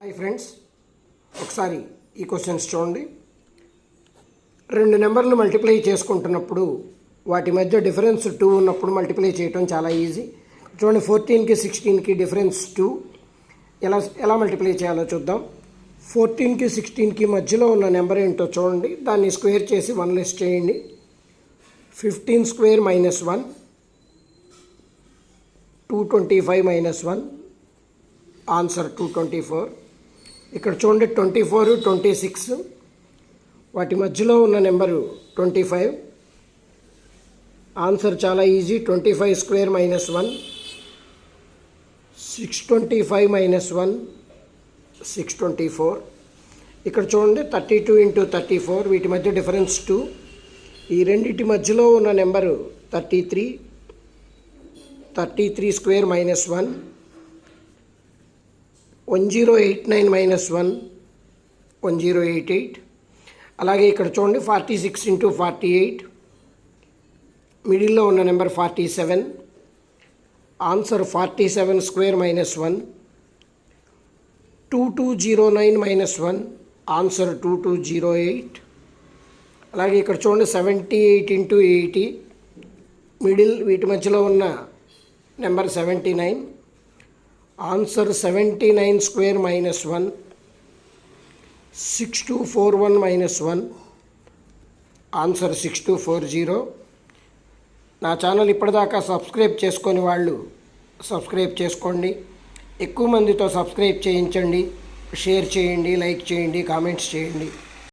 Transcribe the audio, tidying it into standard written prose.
Hi friends, ఒకసారి ఈ questions చూడండి. రెండు నెంబర్లు మల్టిప్లై చేసుకుంటున్నప్పుడు వాటి మధ్య డిఫరెన్స్ 2 ఉన్నప్పుడు మల్టిప్లై చేయటం చాలా ఈజీ. చూడండి, 14కి 16కి డిఫరెన్స్ 2. ఎలా మల్టిప్లై చేయాలో చూద్దాం. 14కి 16కి మధ్యలో ఉన్న నెంబర్ ఏంటో చూడండి, దాన్ని స్క్వేర్ చేసి 1 లెస్ చేయండి. 15 స్క్వేర్ -1, 225 -1, ఆన్సర్ 224. ఇక్కడ చూడండి, 24, 26, వాటి మధ్యలో ఉన్న నెంబరు 25. ఆన్సర్ చాలా ఈజీ, 25 స్క్వేర్ -1, 625 -1, 624. ఇక్కడ చూడండి, 32 × 34, వీటి మధ్య డిఫరెన్స్ 2. ఈ రెండింటి మధ్యలో ఉన్న నెంబరు 33, 33 స్క్వేర్ -1, 1089 -1, 1088. అలాగే ఇక్కడ చూడండి, 46 × 48, మిడిల్లో ఉన్న నెంబర్ 47. Answer 47 square -1, 2209 -1, answer 2208. అలాగే ఇక్కడ చూడండి, 78 × 80, మిడిల్, వీటి మధ్యలో ఉన్న నెంబర్ 79. Answer 79 square -1, 6241 -1, answer 6240. నా ఛానల్ ఇప్పటిదాకా సబ్స్క్రైబ్ చేసుకొని వాళ్ళు సబ్స్క్రైబ్ చేసుకోండి. ఎక్కువ మందితో సబ్స్క్రైబ్ చేయించండి. షేర్ చేయండి, లైక్ చేయండి, కామెంట్స్ చేయండి.